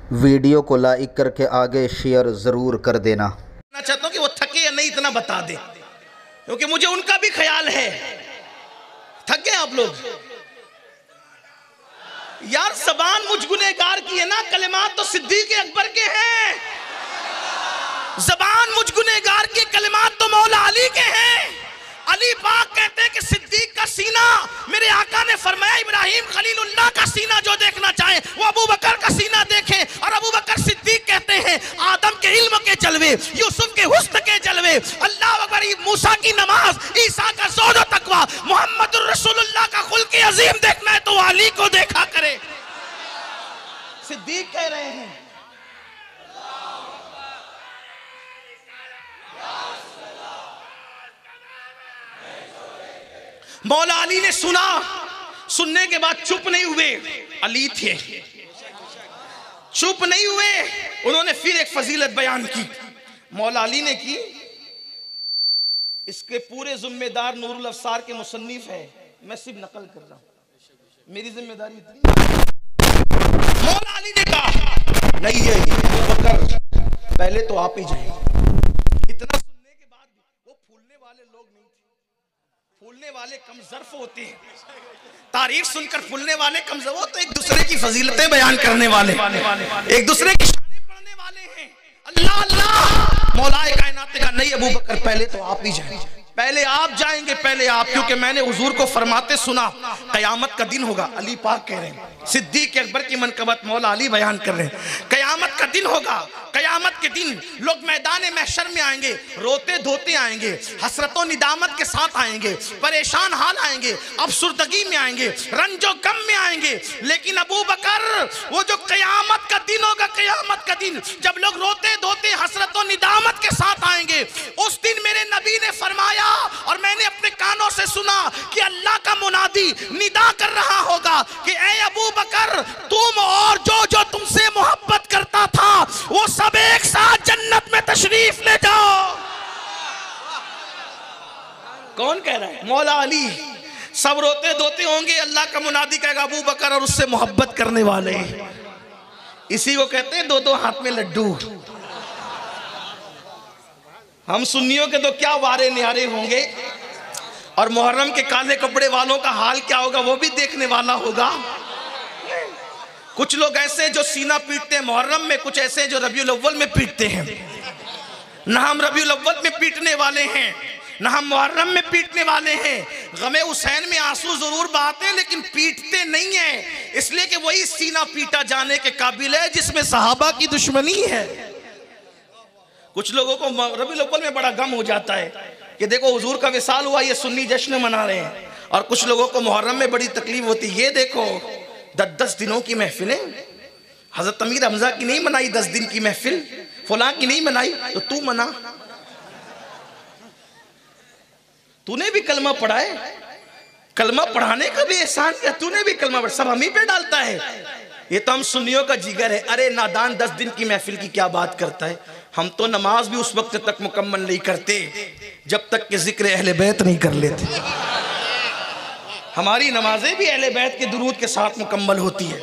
Video को like करके आगे शेयर ज़रूर कर देना। मैं चाहता हूं कि वो थके या नहीं इतना बता दे, क्योंकि मुझे उनका भी ख्याल है। थक गए आप लोग यार? ज़बान मुझ गुनहगार की है ना, कलिमात तो सिद्दीक़ अकबर के हैं। ज़बान मुझ गुनहगार की, कलिमात तो मौला अली के हैं। अली पाक कहते हैं कि सिद्दीक का सीना, मेरे आका ने फरमाया इब्राहिम खलीलुल्लाह का सीना जो देखना चाहे वो अबू बकर का सीना देखे। और अबू बकर सिद्दीक कहते हैं आदम के इल्म के जलवे, यूसुफ के हुस्न के जलवे, अल्लाह अकबर, मूसा की नमाज, ईसा का ज़ुहद और तकवा, मोहम्मद रसूलुल्लाह का खुल्क़ अज़ीम देखना है तो अली को देखा करे। सिद्दीक कह रहे हैं मौला अली ने सुना, सुनने के बाद चुप नहीं हुए। अली थे, चुप नहीं हुए। उन्होंने फिर एक फजीलत बयान की, मौला अली ने की। इसके पूरे जिम्मेदार नूरुल अफसार के मुसन्निफ है, मैं सिर्फ नकल कर रहा हूं, मेरी जिम्मेदारी इतनी। मौला अली ने कहा नहीं है अबू बकर, पहले तो आप ही जाएं। इतना सुनने के बाद वो फूलने वाले लोग नहीं थे। फूलने वाले कम ज़र्फ होते हैं, तारीफ सुनकर फूलने वाले कम ज़र्फ, वो तो एक दूसरे की फजीलतें बयान करने वाले, एक दूसरे की शानें पढ़ने वाले हैं। अल्लाह अल्लाह, मौलाए कायनात का नहीं अबू बकर, पहले तो आप ही जाएं, पहले आप जाएंगे, पहले आप, क्योंकि मैंने हुजूर को फरमाते सुना कयामत का दिन होगा। अली पाक कह रहे हैं, सिद्दीक अकबर की मनकबत मौला अली बयान कर रहे हैं। कयामत का दिन होगा, कयामत के दिन लोग मैदान महशर में आएंगे, रोते धोते आएंगे, हसरतो निदामत के साथ आएंगे, परेशान हाल आएंगे, अफसुर्दगी में आएंगे, रंजो गम में आएंगे। लेकिन अबू बकर, वो जो कयामत का दिन होगा, कयामत का दिन जब लोग रोते धोते हसरतो निदामत के साथ आएंगे, उस दिन मेरे नबी ने फरमाया और मैंने अपने कानों से सुना कि अल्लाह का मुनादी निदा कर रहा होगा कि ऐ अबू बकर, तुम और जो जो तुमसे मोहब्बत करता था वो सब एक साथ जन्नत में तशरीफ ले जाओ। कौन कह रहा है? मौला अली। सब रोते धोते होंगे, अल्लाह का मुनादी कहेगा अबू बकर और उससे मोहब्बत करने वाले। इसी को कहते हैं दो दो हाथ में लड्डू। हम सुन्नियों के तो क्या वारे न्यारे होंगे, और मुहर्रम के काले कपड़े वालों का हाल क्या होगा वो भी देखने वाला होगा। कुछ लोग ऐसे जो सीना पीटते हैं मुहर्रम में, कुछ ऐसे जो रबीउल अव्वल में पीटते हैं। ना हम रबीउल अव्वल में पीटने वाले हैं, ना हम मुहर्रम में पीटने वाले हैं। गमे हुसैन में आंसू जरूर बहाते हैं लेकिन पीटते नहीं हैं, इसलिए कि वही सीना पीटा जाने के काबिल है जिसमें सहाबा की दुश्मनी है। कुछ लोगों को रबीउल अव्वल में बड़ा गम हो जाता है कि देखो हुजूर का विसाल हुआ, ये सुन्नी जश्न मना रहे हैं, और कुछ लोगों को मुहर्रम में बड़ी तकलीफ होती है। ये देखो 10 दिनों की महफिलें, हजरत अमीर हमजा की नहीं मनाई 10 दिन की महफिल, फलां की नहीं मनाई, तो तू मना। तूने भी कलमा पढ़ा है, कलमा पढ़ाने का भी एहसान किया, तूने भी कलमा पढ़ा, सब हम ही पे डालता है। ये तो हम सुन्नियों का जिगर है। अरे नादान 10 दिन की महफिल की क्या बात करता है? हम तो नमाज भी उस वक्त तक मुकम्मल नहीं करते जब तक कि जिक्र अहले बैत नहीं कर लेते। हमारी नमाजें भी अहले बैत के दुरूद के साथ मुकम्मल होती है।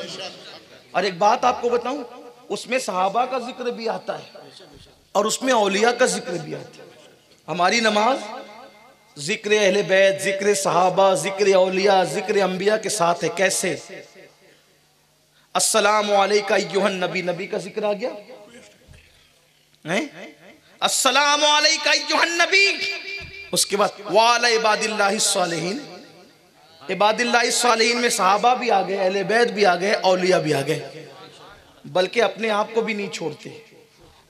और एक बात आपको बताऊं, उसमें सहाबा का जिक्र भी आता है और उसमें औलिया का जिक्र भी आता है। हमारी नमाज जिक्र अहले बैत, जिक्र सहाबा, जिक्र औलिया, जिक्र अंबिया के साथ है। कैसे? अस्सलामु अलैका अय्युहन नबी, नबी का जिक्र आ गया है, अस्सलामु अलैका अय्युहन नबी। उसके बाद वाला इबादिल्लाहिस सालिहीन, इबादिल्लाहिस सालिहीन में सहाबा भी आ गए, अहले बैत भी आ गए, औलिया भी आ गए। बल्कि अपने आप को भी नहीं छोड़ते,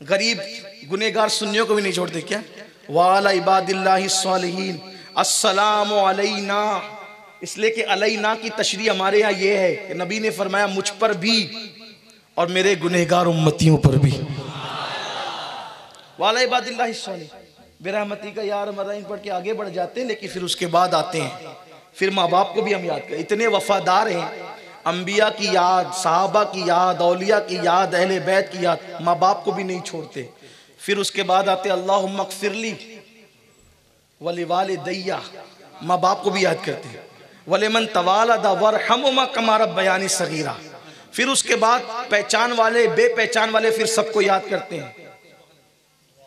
गरीब गुनेगार सुन्नियों को भी नहीं छोड़ते। क्या? वाला इबादिल्लाहिस सालिहीन अस्सलामु अलैना, इसलिए कि अलैना की तशरीह हमारे यहाँ ये है कि नबी ने फरमाया मुझ पर भी और मेरे गुनहगार उम्मतियों पर भी। वाला इबादिल्लाहिस सालिहीन, बिरहमती का यार मराइन पढ़ के आगे बढ़ जाते हैं, लेकिन फिर उसके बाद आते हैं, फिर माँ बाप को भी हम याद करें। इतने वफादार हैं, अंबिया की याद, सहाबा की याद, औलिया की याद, अहले बैत की याद, माँ बाप को भी नहीं छोड़ते। फिर उसके बाद आते अल्लाहुम्मा अग़फ़िरली वलिवालिदैया, माँ बाप को भी याद करते हैं। वलिमन तवालदा वरहमुमा कमा रब्बयानी सगीरा, फिर उसके बाद पहचान वाले बेपहचान वाले फिर सबको याद करते हैं,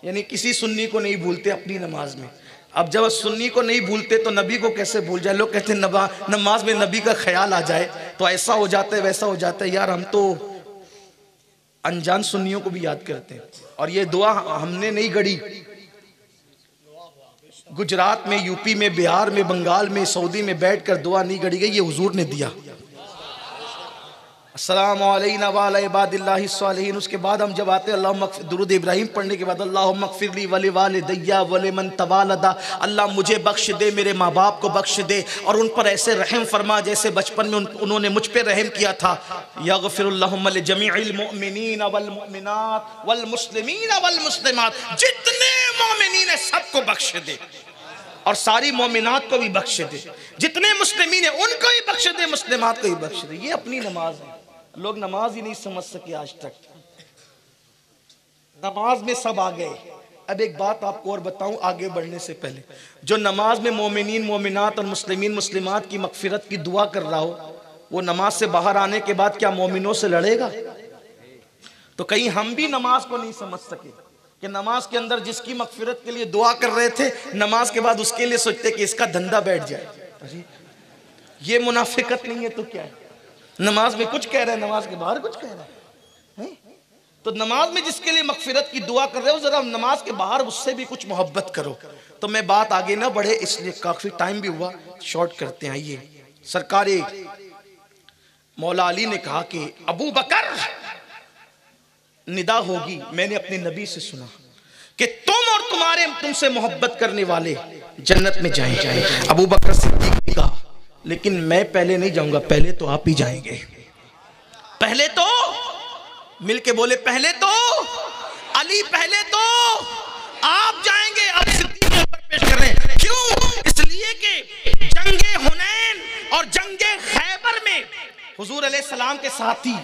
यानी किसी सुन्नी को नहीं भूलते अपनी नमाज में। अब जब सुन्नी को नहीं भूलते तो नबी को कैसे भूल जाए? लोग कहते हैं नमाज में नबी का ख्याल आ जाए तो ऐसा हो जाता है वैसा हो जाता है। यार हम तो अनजान सुन्नियों को भी याद करते हैं। और ये दुआ हमने नहीं गढ़ी, गुजरात में, यूपी में, बिहार में, बंगाल में, सऊदी में बैठकर दुआ नहीं गढ़ी गई, ये हुजूर ने दिया। अस्सलामु अलैना व अला इबादिल्लाहि स्वालिहीन। उसके बाद हम जब आते हैं अल्लाहुम्मा दुरूद इब्राहिम पढ़ने के बाद अल्लाहुम्मा ग़फ़िरली व लिवालिदैया व लिमन तवालदा, अल्लाह मुझे बख्श दे, मेरे माँ बाप को बख्श दे और उन पर ऐसे रहम फरमा जैसे बचपन में उन्होंने मुझ पे रहम किया था। यग़फ़िरुल्लाहुम्मा लिजमीइल मुअमिनीन वल मुअमिनात वल मुस्लिमीन वल मुस्लिमात, जितने मोमिनीन है सबको बख्श दे और सारी मोमिनात को भी बख्श दे, जितने मुस्लिमीन है उनको ही बख्श दे, मुस्लिमात को ही बख्श दे। ये अपनी नमाज है। लोग नमाज ही नहीं समझ सके आज तक। नमाज में सब आ गए। अब एक बात आपको और बताऊं आगे बढ़ने से पहले, जो नमाज में मोमिनीन मोमिनात और मुस्लिमीन मुस्लिमात की मगफिरत की दुआ कर रहा हो, वो नमाज से बाहर आने के बाद क्या मोमिनों से लड़ेगा? तो कहीं हम भी नमाज को नहीं समझ सके कि नमाज के अंदर जिसकी मगफिरत के लिए दुआ कर रहे थे, नमाज के बाद उसके लिए सोचते कि इसका धंधा बैठ जाए। अरे ये मुनाफिकत नहीं है तो क्या है? नमाज में कुछ कह रहे हैं, नमाज के बाहर कुछ कह रहे हैं। तो नमाज में जिसके लिए मगफिरत की दुआ कर रहे हो, जरा नमाज के बाहर उससे भी कुछ मोहब्बत करो। तो मैं बात आगे ना बढ़े, इसलिए काफी टाइम भी हुआ, शॉर्ट करते हैं। आइए, सरकार मौला अली ने कहा कि अबू बकर निदा होगी, मैंने अपने नबी से सुना कि तुम और तुमसे मोहब्बत करने वाले जन्नत में जाएंगे। अबू बकर सिद्दीक ने कहा लेकिन मैं पहले नहीं जाऊंगा, पहले तो आप ही जाएंगे। पहले तो मिलके बोले, पहले तो अली, पहले तो आप जाएंगे। अब सिद्दीक पेश कर रहे हैं, क्यों? इसलिए कि जंगे हुनैन और जंगे खैबर में हुजूर अलैहिस्सलाम के साथी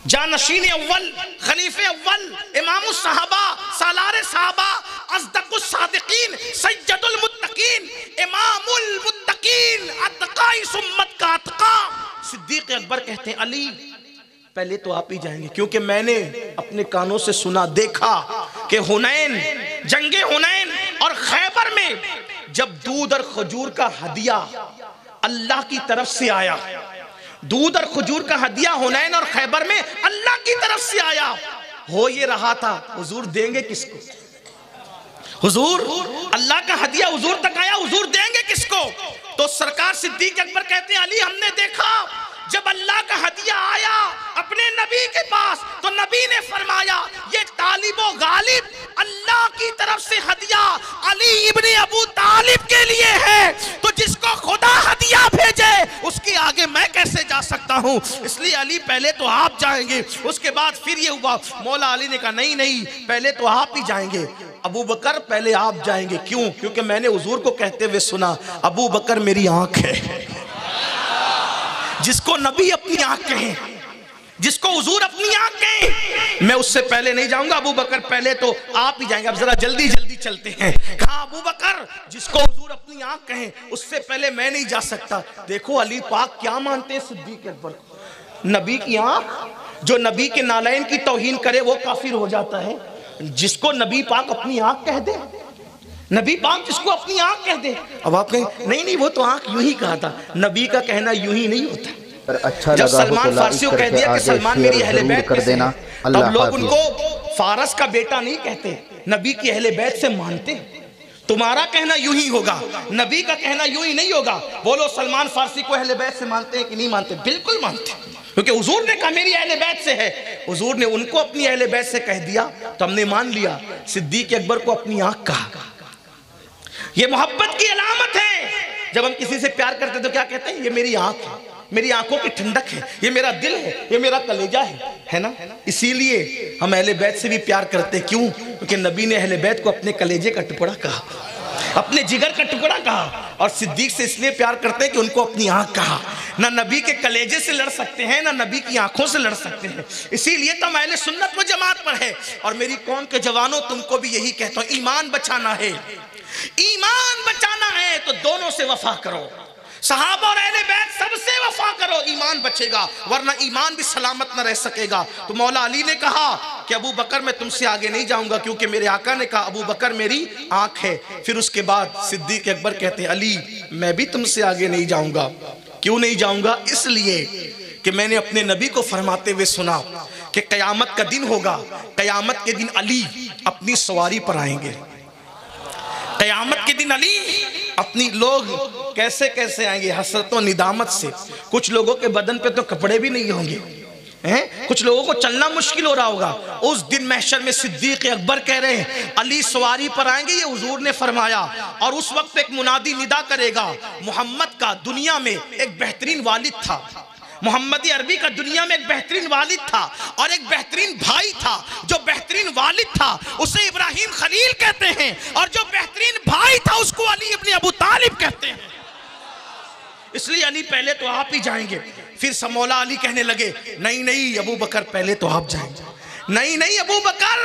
जानशीन अव्वल, खलीफे अव्वल, इमामुस सहाबा, सालारे सहाबा, अस्दकुस सादिकीन, सय्यदुल मुत्तकीन, इमामुल मुत्तकीन, अत्काइस उम्मत का अत्का सिद्दीक अकबर कहते हैं अली पहले तो आप ही जाएंगे, क्योंकि मैंने अपने कानों से सुना, देखा कि हुनैन, जंगे हुनैन और खैबर में जब दूध और खजूर का हदिया अल्लाह की तरफ से आया, दूध और खजूर का हदिया हुनैन और खैबर में अल्लाह की तरफ से आया, हो ये रहा था हुजूर देंगे किसको? हुजूर अल्लाह का हदिया हुजूर तक आया, हुजूर देंगे किसको? तो सरकार सिद्दीक अकबर कहते हैं अली हमने देखा जब अल्लाह का हदिया आया अपने नबी के पास, तो नबी ने फरमाया ये तालिबो गालिब अल्लाह की तरफ से हदिया अली इब्ने अबू तालिब के लिए है, तो जिसको खुदा हदिया भेजे उसके आगे मैं कैसे जा सकता हूँ? इसलिए अली पहले तो आप जाएंगे। उसके बाद फिर ये हुआ, मौला अली ने कहा नहीं नहीं पहले तो आप ही जाएंगे। अबू बकर पहले आप जाएंगे, क्यों? क्योंकि मैंने हुजूर को कहते हुए सुना अबू बकर मेरी आंख है। जिसको नबी अपनी आंख कहें, जिसको हुजूर अपनी आंख कहें, मैं उससे पहले नहीं जाऊंगा। अबू बकर पहले तो आप ही जाएंगे। अब जरा जल्दी जल्दी चलते हैं। कहा अबू बकर जिसको हुजूर अपनी आंख कहें उससे पहले मैं नहीं जा सकता। देखो अली पाक क्या मानते हैं सिद्दीक अकबर को, नबी की आंख, जो नबी के नालैन की तौहीन करे वो काफिर हो जाता है। जिसको नबी पाक अपनी आंख कह दे, नबी पाक जिसको अपनी आंख कह दे। अब आप कहें नहीं नहीं वो तो आंख यूं ही कहा था, नबी का कहना यूं ही नहीं होता। अच्छा जब लगा सलमान फारसी को कह दिया कि सलमान मेरी अहले बैत कर देना, तब लोग उनको फारस का बेटा नहीं कहते, नबी की अहले बैत से मानते। तुम्हारा कहना यूं ही होगा, नबी का कहना यूं ही नहीं होगा। बोलो सलमान फारसी को अहले बैत से मानते हैं कि नहीं मानते? बिल्कुल मानते, क्योंकि हुजूर ने कहा मेरी अहले बैत से है। हुजूर ने उनको अपनी अहले बैत से कह दिया तो हमने मान लिया। सिद्दीक अकबर को अपनी आंख कहा। ये मोहब्बत की अलामत है। जब हम किसी से प्यार करते तो क्या कहते हैं? ये मेरी आंख है, मेरी आंखों की ठंडक है, ये मेरा दिल है, ये मेरा कलेजा है ना? इसीलिए हम अहले बैत से भी प्यार करते। क्यों? क्योंकि नबी ने अहले बैत को अपने कलेजे का टुकड़ा कहा, अपने जिगर का टुकड़ा कहा। और सिद्दीक से इसलिए प्यार करते हैं कि उनको अपनी आंख कहा। ना नबी के कलेजे से लड़ सकते हैं, ना नबी की आंखों से लड़ सकते हैं। इसीलिए तो अहले सुन्नत व जमात पर है। और मेरी कौम के जवानों तुमको भी यही कहता हूं, ईमान बचाना है, ईमान बचाना है तो दोनों से वफा करो। सहाबा और अहले बैत सबसे वफा करो, ईमान बचेगा, वरना ईमान भी सलामत न रह सकेगा। तो मौला अली ने कहा कि अबू बकर मैं तुमसे आगे नहीं जाऊंगा, क्योंकि मेरे आका ने कहा अबू बकर मेरी आंख है। फिर उसके बाद सिद्दीक अकबर कहते हैं अली मैं भी तुमसे आगे नहीं जाऊंगा। क्यों नहीं जाऊंगा? इसलिए कि मैंने अपने नबी को फरमाते हुए सुना कि कयामत का दिन होगा, कयामत के दिन अली अपनी सवारी पर आएंगे। कयामत के दिन अली अपनी, लोग कैसे कैसे आएंगे, हसरत और निदामत से। कुछ लोगों के बदन पे तो कपड़े भी नहीं होंगे हैं, कुछ लोगों को चलना मुश्किल हो रहा होगा। उस दिन महशर में सिद्दीक अकबर कह रहे हैं अली सवारी पर आएंगे, ये हुजूर ने फरमाया। और उस वक्त एक मुनादी निदा करेगा, मोहम्मद का दुनिया में एक बेहतरीन वालिद था, मोहम्मद अरबी का दुनिया में एक बेहतरीन वालिद था और एक बेहतरीन भाई था। जो बेहतरीन वालिद था उसे इब्राहिम खलील कहते हैं, और जो बेहतरीन भाई था उसको अली इब्न अबू तालिब कहते हैं। इसलिए अली पहले तो आप ही जाएंगे। फिर मौला अली कहने लगे नहीं नहीं अबू बकर पहले तो आप जाएंगे, नहीं नहीं अबू बकर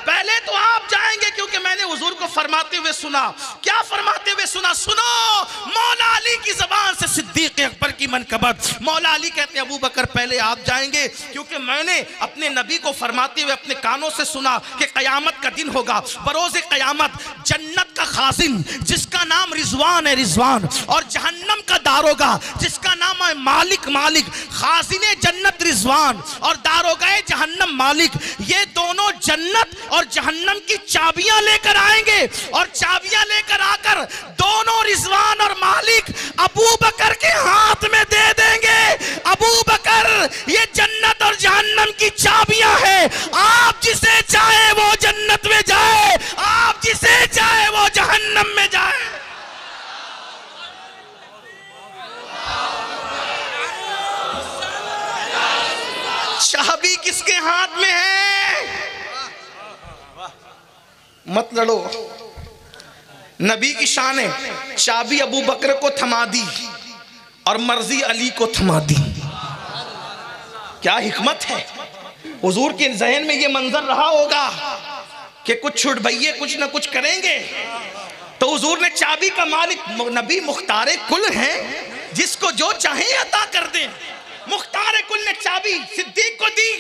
पहले तो आप जाएंगे, क्योंकि मैंने हुजूर को फरमाते हुए सुना। क्या फरमाते हुए सुना? सुनो, मौला अली की जबान से सिद्दीक अकबर की मनकबत। मौला अली कहते हैं अबू बकर पहले आप जाएंगे, क्योंकि मैंने अपने नबी को फरमाते हुए अपने कानों से सुना कि कयामत का दिन होगा, बरोज़ कयामत जन्नत का खाजिन जिसका नाम रिजवान है, रिजवान, और जहन्नम का दारोगा जिसका नाम है मालिक, मालिक, खाजिने जन्नत रिजवान और दारोगाए जहन्नम मालिक, ये दोनों जन्नत और जहन्नम की चाबियां लेकर आएंगे। और चाबियां लेकर आकर दोनों रिजवान और मालिक अबू बकर के हाथ में दे देंगे। अबू बकर ये जन्नत और जहन्नम की चाबियां हैं, आप जिसे चाहे वो जन्नत में जाए, आप जिसे चाहे वो जहन्नम में जाए। चाबी किसके हाथ में है? मत लड़ो, नबी की शान है। चाबी अबू बकर को थमा दी और मर्जी अली को थमा दी। क्या हिकमत है। हुजूर के जहन में ये मंजर रहा होगा कि कुछ छुटभैये कुछ ना कुछ करेंगे, तो हुजूर ने चाबी का मालिक, नबी मुख्तारे कुल हैं, जिसको जो चाहे अता कर दें। मुख्तारे कुल ने चाबी सिद्दीक को दी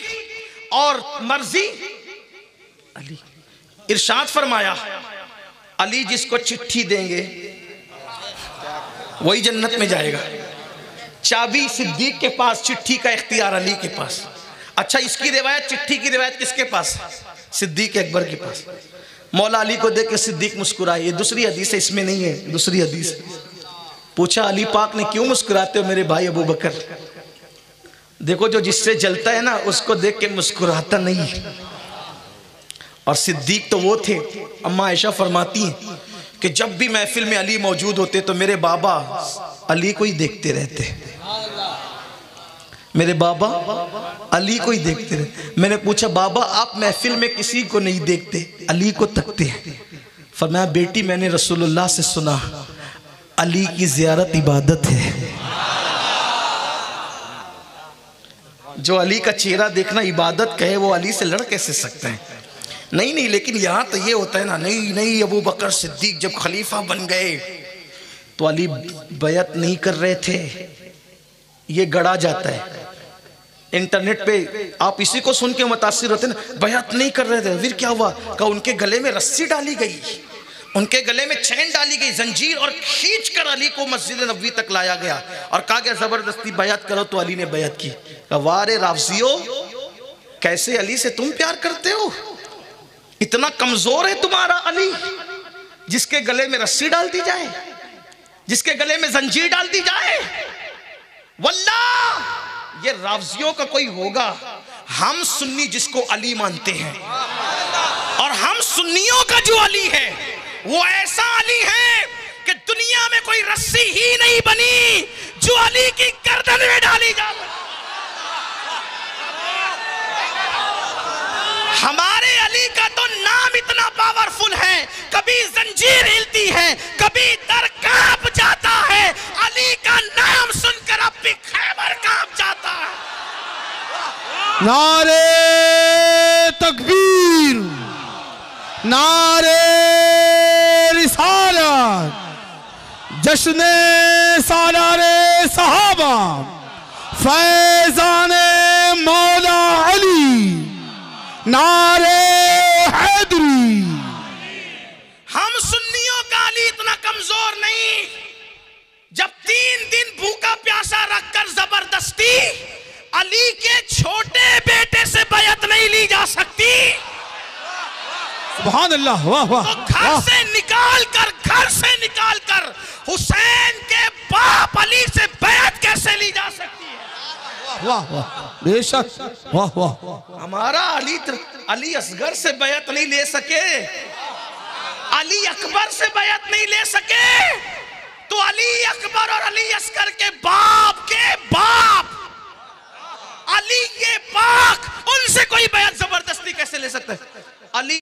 और मर्जी अली। इरशाद फरमाया अली जिसको चिट्ठी देंगे वही जन्नत में जाएगा। चाबी सिद्दीक के पास, चिट्ठी का इख्तियार अली के पास। अच्छा, इसकी रिवायत, चिट्ठी की रिवायत किसके पास? सिद्दीक अकबर के पास। मौला अली को देख के सिद्दीक मुस्कुराए। ये दूसरी हदीस है, इसमें नहीं है, दूसरी हदीस। पूछा अली पाक ने क्यों मुस्कुराते हो मेरे भाई अबू बकर? देखो जो जिससे जलता है ना उसको देख के मुस्कुराता नहीं। और सिद्दीक तो वो थे, अम्मा आयशा फरमाती हैं कि जब भी महफिल में अली मौजूद होते तो मेरे बाबा अली को ही देखते रहते, मेरे बाबा अली को ही देखते रहते। मैंने पूछा बाबा आप महफिल में किसी को नहीं देखते, अली को तकते हैं? फरमाया बेटी मैंने रसूलुल्लाह से सुना अली की ज़ियारत इबादत है। जो अली का चेहरा देखना इबादत कहे वो अली से लड़ कैसे सकते हैं? नहीं नहीं, लेकिन यहाँ तो ये होता है ना, नहीं नहीं अबू बकर सिद्दीक जब खलीफा बन गए तो अली बैत नहीं कर रहे थे, ये गढ़ा जाता है। इंटरनेट पे आप इसी को सुन के मुतासिर होते ना, बैत नहीं कर रहे थे। फिर क्या हुआ? कहा उनके गले में रस्सी डाली गई, उनके गले में चैन डाली गई, जंजीर, और खींच कर अली को मस्जिद नबवी तक लाया गया और कहा गया जबरदस्ती बैत करो। तो अली ने बैत की। कहा वारे राफजियो, कैसे अली से तुम प्यार करते हो? इतना कमजोर है तुम्हारा अली, जिसके गले में रस्सी डाल दी जाए, जिसके गले में जंजीर डाल दी जाए? वल्लाह ये राफजियों का कोई होगा। हम सुन्नी जिसको अली मानते हैं, और हम सुन्नियों का जो अली है वो ऐसा अली है कि दुनिया में कोई रस्सी ही नहीं बनी जो अली की गर्दन में डाली जा। हमारे अली का तो नाम इतना पावरफुल है, कभी जंजीर हिलती है, कभी दर कांप जाता है। अली का नाम सुनकर अब भी खैबर कांप जाता है। नारे तकबीर, नारे रिसालत, जश्न जश्न सालारे सहाबा फैजाने मौला अली नारे हैदरी। हम सुन्नियों का अली इतना कमजोर नहीं, जब 3 दिन भूखा प्यासा रखकर जबरदस्ती अली के छोटे बेटे से बैत नहीं ली जा सकती, सुभान अल्लाह, वाह वाह। तो घर से निकाल कर हुसैन के बाप अली से बैत कैसे ली जा सकती है? वाह वाह, बेशक, वाह वाह। हमारा अली असगर से बैत नहीं ले सके, अली अकबर से बैत नहीं ले सके, तो अली अकबर और अली असगर के बाप अली के पाक, उनसे कोई बैत जबरदस्ती कैसे ले सकता है? अली